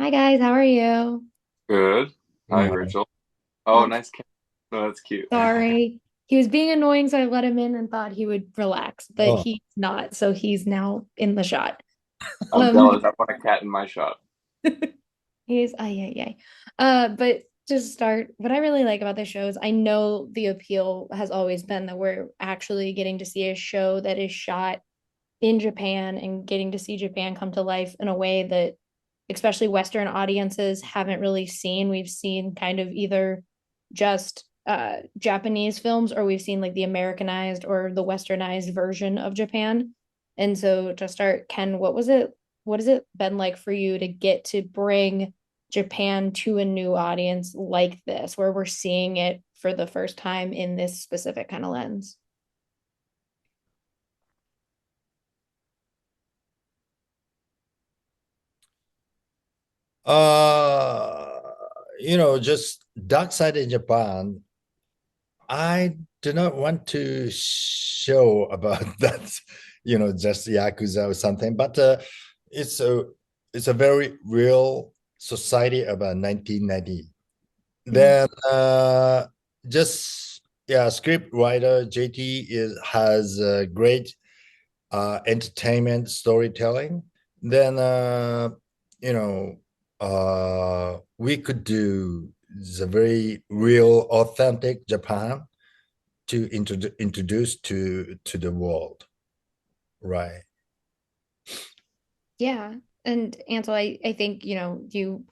Hi guys, how are you? Good. Hi, Morning. Rachel. Oh, Um, nice cat. Oh, that's cute. sorry. He was being annoying, so I let him in and thought he would relax, but Oh, he's not, so he's now in the shot. I'm Um, jealous. I want a cat in my shop. he's ay ay ay. But to start, what I really like about the show is I know the appeal has always been that we're actually getting to see a show that is shot in Japan and getting to see Japan come to life in a way that especially Western audiences haven't really seen. We've seen kind of either just Japanese films or we've seen like the Americanized or the Westernized version of Japan. And so to start, Ken, what has it been like for you to get to bring Japan to a new audience like this, where we're seeing it for the first time in this specific kind of lens? uh, just dark side in Japan. I do not want to show about that, just Yakuza or something, but it's a it's a very real society about 1990. Mm. Then just yeah, script writer JT has a great entertainment storytelling, then we could do the very real, authentic Japan to introduce to the world, right? Yeah. And Ansel, I think, you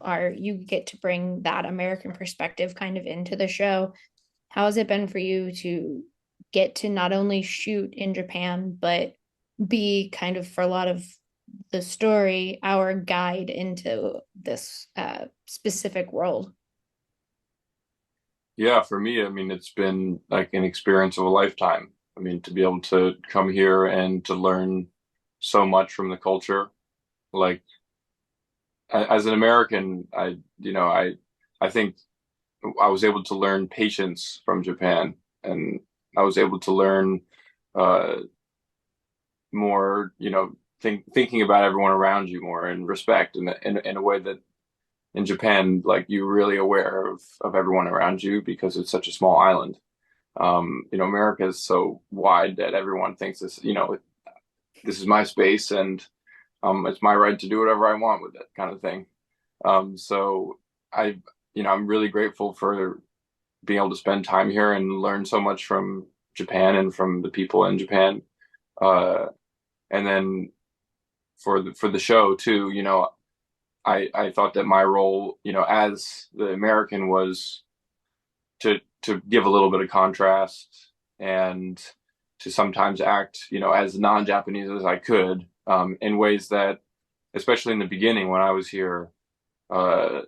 get to bring that American perspective kind of into the show. How has it been for you to get to not only shoot in Japan, but be kind of for a lot of the story, our guide into this specific world? Yeah, for me, I mean, it's been like an experience of a lifetime. I mean, to be able to come here and to learn so much from the culture, like as an American, I think I was able to learn patience from Japan, and I was able to learn uh, more, thinking about everyone around you more and respect in a way that in Japan, like you're really aware of everyone around you because it's such a small island. America is so wide that everyone thinks this is my space and it's my right to do whatever I want with it, kind of thing. So I, I'm really grateful for being able to spend time here and learn so much from Japan and from the people in Japan. Uh, and then for the show too, I thought that my role, as the American was to give a little bit of contrast and to sometimes act, as non-Japanese as I could, in ways that, especially in the beginning when I was here, uh,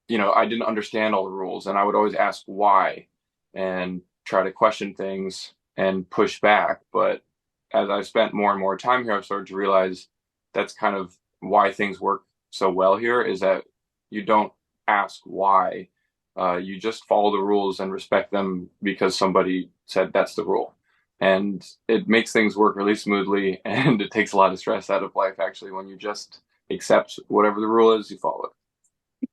I didn't understand all the rules, and I would always ask why and try to question things and push back. But as I've spent more and more time here, I've started to realize that's kind of why things work so well here is that you don't ask why. You just follow the rules and respect them because somebody said that's the rule. And it makes things work really smoothly, and it takes a lot of stress out of life actually when you just accept whatever the rule is, you follow it.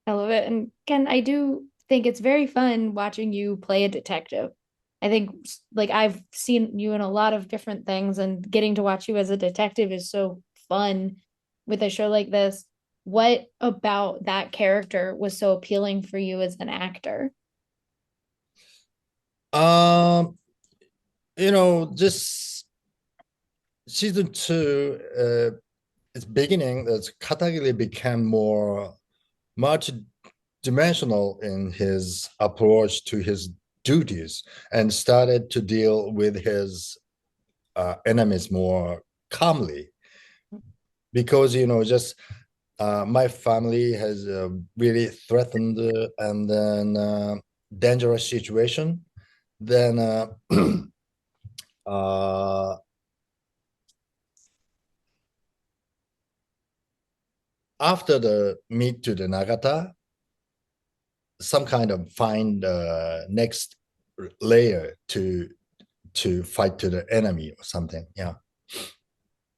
I love it. And Ken, I do think it's very fun watching you play a detective. I think like I've seen you in a lot of different things, and getting to watch you as a detective is so fun with a show like this. What about that character was so appealing for you as an actor? Um, just season two, its beginning, as Katagiri became more multi-dimensional in his approach to his duties and started to deal with his enemies more calmly because just my family has really threatened and then dangerous situation. Then uh, after the meet to the Nagata, some kind of find next layer to fight to the enemy or something. Yeah.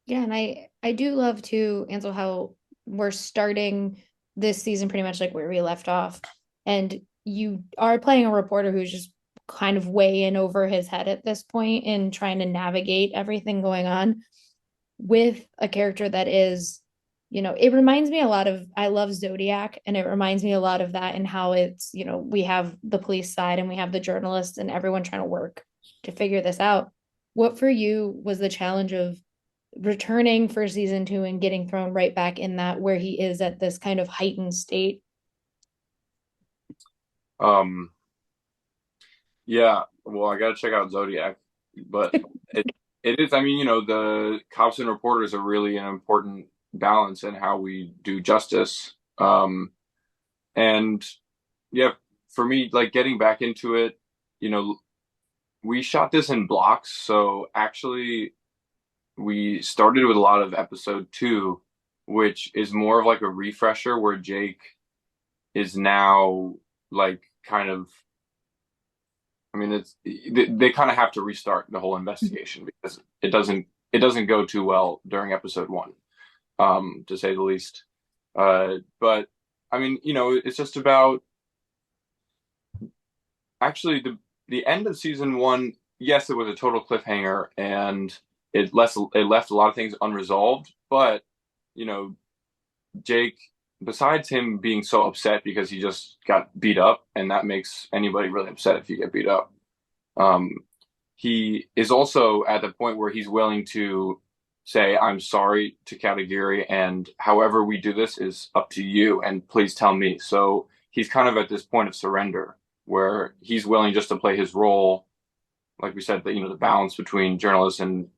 Yeah, and I do love to, Ansel, how we're starting this season pretty much like where we left off, and you are playing a reporter who's just kind of way in over his head at this point in trying to navigate everything going on with a character that is, it reminds me a lot of, I love Zodiac, and it reminds me a lot of that, and how it's, we have the police side and we have the journalists and everyone trying to work to figure this out. What for you was the challenge of returning for season two and getting thrown right back in that where he is at this kind of heightened state? Um, yeah, well, I gotta check out Zodiac, but it is. I mean, the cops and reporters are really an important balance in how we do justice. And yeah, for me, like getting back into it, you know, we shot this in blocks, so actually we started with a lot of episode two, which is more of like a refresher where Jake is now like kind of, I mean, they kind of have to restart the whole investigation because it doesn't go too well during episode one, to say the least. But I mean, it's just about actually the end of season one. Yes, it was a total cliffhanger and it left a lot of things unresolved. But you know, Jake, besides him being so upset because he just got beat up, and that makes anybody really upset if you get beat up. Um, he is also at the point where he's willing to say, "I'm sorry" to Katagiri, and however we do this is up to you, and please tell me. So he's kind of at this point of surrender where he's willing just to play his role. Like we said, that the balance between journalists and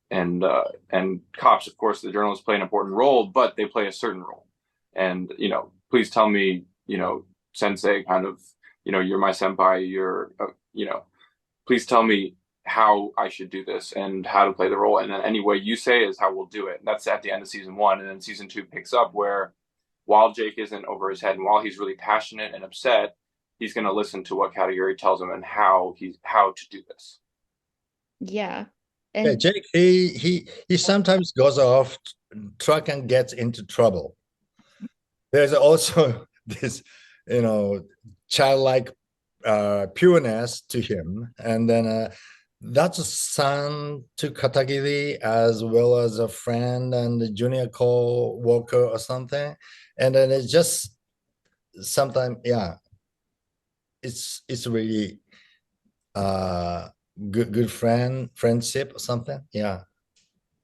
cops. Of course, the journalists play an important role, but they play a certain role. And please tell me, sensei, kind of, you're my senpai. Please tell me how I should do this and how to play the role. And then any way you say is how we'll do it. And that's at the end of season one. And then season two picks up where while Jake isn't over his head and while he's really passionate and upset, he's going to listen to what Katagiri tells him and how to do this. Yeah. Yeah, And Jake, he sometimes goes off track and gets into trouble. There's also this, you know, childlike pureness to him, and then that's a son to Katagiri as well as a friend and a junior co-worker or something, and then it's just sometimes, yeah, it's really good friendship or something, yeah.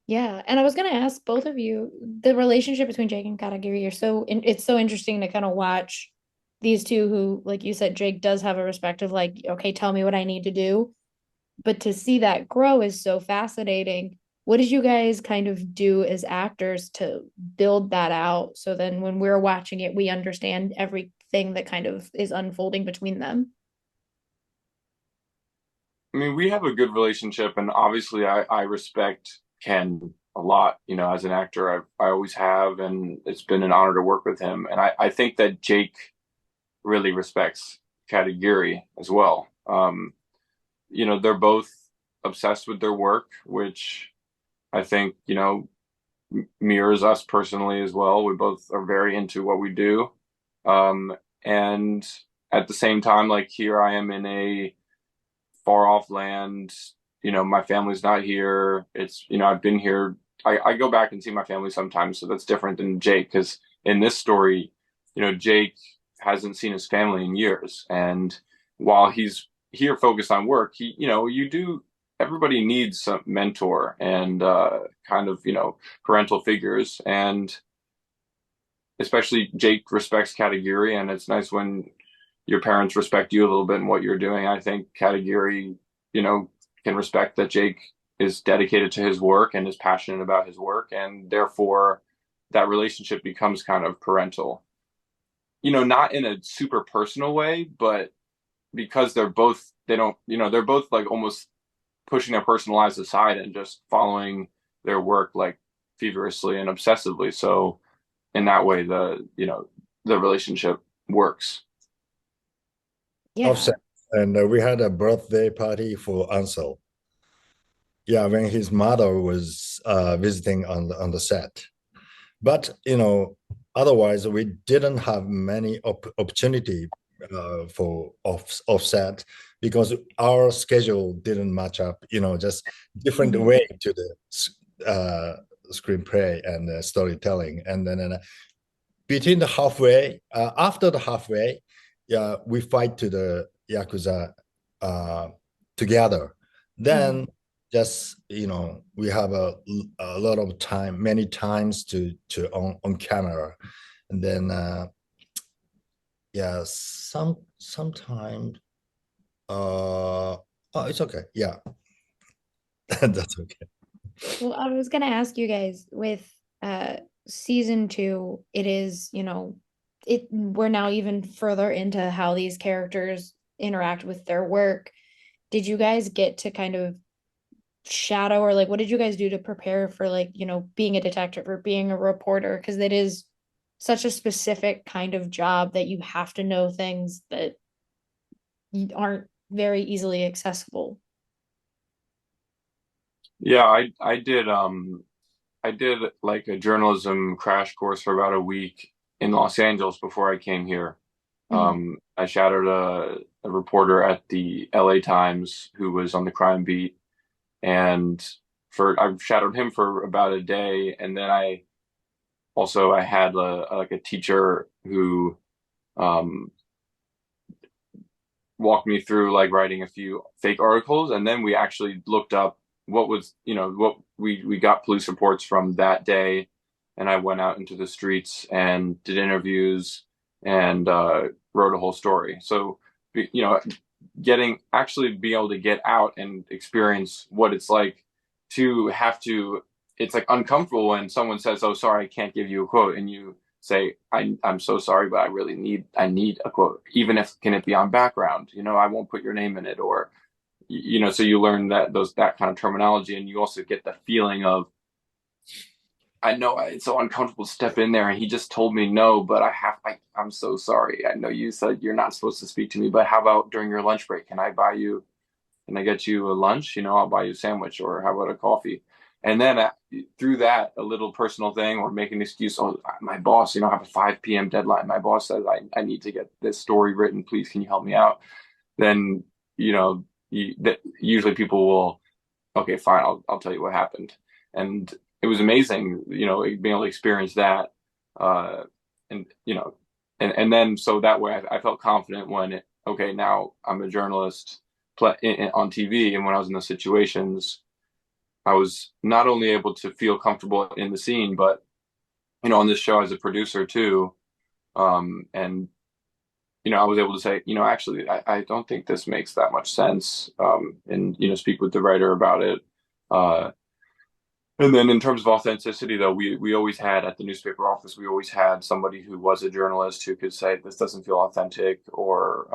yeah, and I was gonna ask both of you, the relationship between Jake and Katagiri are it's so interesting to kind of watch these two who, like you said, Jake does have a respect of like, okay, tell me what I need to do. But to see that grow is so fascinating. What did you guys kind of do as actors to build that out so then when we're watching it, we understand everything that kind of is unfolding between them? I mean, we have a good relationship, and obviously, I respect Ken a lot. As an actor, I always have, and it's been an honor to work with him. And I think that Jake really respects Katagiri as well. They're both obsessed with their work, which I think, mirrors us personally as well. We both are very into what we do. And at the same time, like here I am in a far off land. My family's not here. I've been here. I go back and see my family sometimes, so that's different than Jake because in this story, Jake hasn't seen his family in years, and while he's here focused on work, everybody needs some mentor and kind of parental figures, and especially Jake respects Katagiri, and it's nice when your parents respect you a little bit in what you're doing. I think Katagiri, can respect that Jake is dedicated to his work and is passionate about his work, and therefore that relationship becomes kind of parental. Not in a super personal way, but because they don't, they're both like almost pushing their personal lives aside and just following their work like feverishly and obsessively. So in that way, the relationship works. Yeah. Offset. And we had a birthday party for Ansel. Yeah, when his mother was visiting on the set. But otherwise we didn't have many opportunity for offset because our schedule didn't match up, just different Mhm. way to the uh, screenplay and storytelling. And then between the halfway, after the halfway, yeah, we fight to the Yakuza uh, together. Mhm. Then just, we have a lot of time, many times to on camera. And then yeah, sometimes oh, it's okay. Yeah, that's okay. Well, I was gonna ask you guys with season two, it is, we're now even further into how these characters interact with their work. Did you guys get to kind of shadow, or like what did you guys do to prepare for, like, being a detective or being a reporter? Because it is such a specific kind of job that you have to know things that aren't very easily accessible. Yeah, I did like a journalism crash course for about a week in Los Angeles before I came here. Mhm. I shadowed a reporter at the LA Times who was on the crime beat, and I shadowed him for about a day, and then I had like a teacher who um, walked me through like writing a few fake articles, and then we actually looked up what was, what we got police reports from that day, and I went out into the streets and did interviews and wrote a whole story. So, you know, getting actually be able to get out and experience what it's like to have to, it's like uncomfortable when someone says, "Oh, sorry, I can't give you a quote," and you say, I'm so sorry, but I need a quote, even if can it be on background, I won't put your name in it, or so you learn that kind of terminology, and you also get the feeling of, I know it's so uncomfortable to step in there, and he just told me no, but I'm so sorry. I know you said you're not supposed to speak to me, but how about during your lunch break? Can I get you a lunch? I'll buy you a sandwich, or how about a coffee? And then through that, a little personal thing, or make an excuse. Oh, my boss, I have a 5 p.m. deadline. My boss says I need to get this story written. Please, can you help me out? Then, usually people will, okay, fine, I'll tell you what happened. And it was amazing, being able to experience that. Uh, and, and then so that way I felt confident when, okay, now I'm a journalist on TV. And when I was in those situations, I was not only able to feel comfortable in the scene, but, on this show as a producer too. And, I was able to say, actually, I don't think this makes that much sense. And, speak with the writer about it. Uh, And then in terms of authenticity, though, we always had at the newspaper office, we always had somebody who was a journalist who could say this doesn't feel authentic, or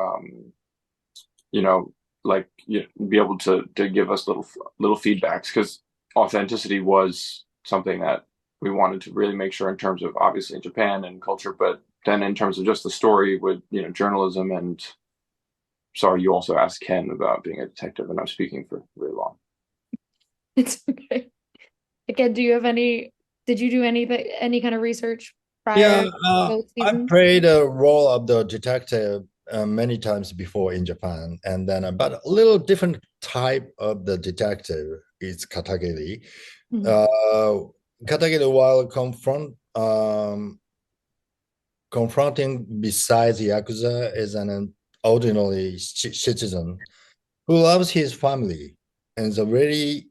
you know, like, be able to give us little feedbacks, because authenticity was something that we wanted to really make sure in terms of, obviously, in Japan and culture, but then in terms of just the story with, journalism. And sorry, you also asked Ken about being a detective, and I'm speaking for really long. It's okay. Again, did you do any kind of research Yeah, prior to both I seasons? played a role of the detective many times before in Japan, and then but a little different type of the detective is Katagiri. Mhm. Uh, Katagiri, while confronting besides Yakuza, is an ordinary citizen who loves his family and is a very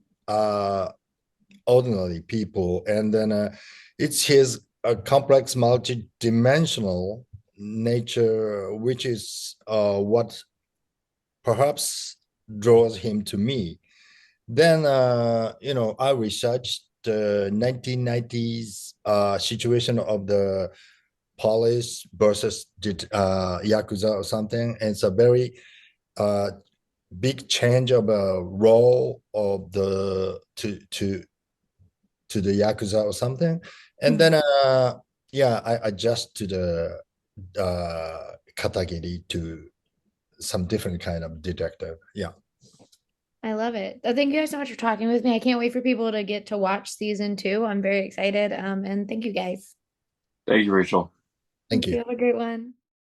ordinary people. And then it's his complex, multi-dimensional nature, which is what perhaps draws him to me. Then, I researched the 1990s situation of the police versus Yakuza or something. And it's a very uh, big change of a role of the to the Yakuza or something. And then, Mhm. yeah, I adjust to the category to some different kind of detective. Yeah. I love it. Thank you guys so much for talking with me. I can't wait for people to get to watch season two. I'm very excited. And thank you guys. Thank you, Rachel. Thank Thank you. you. Have a great one.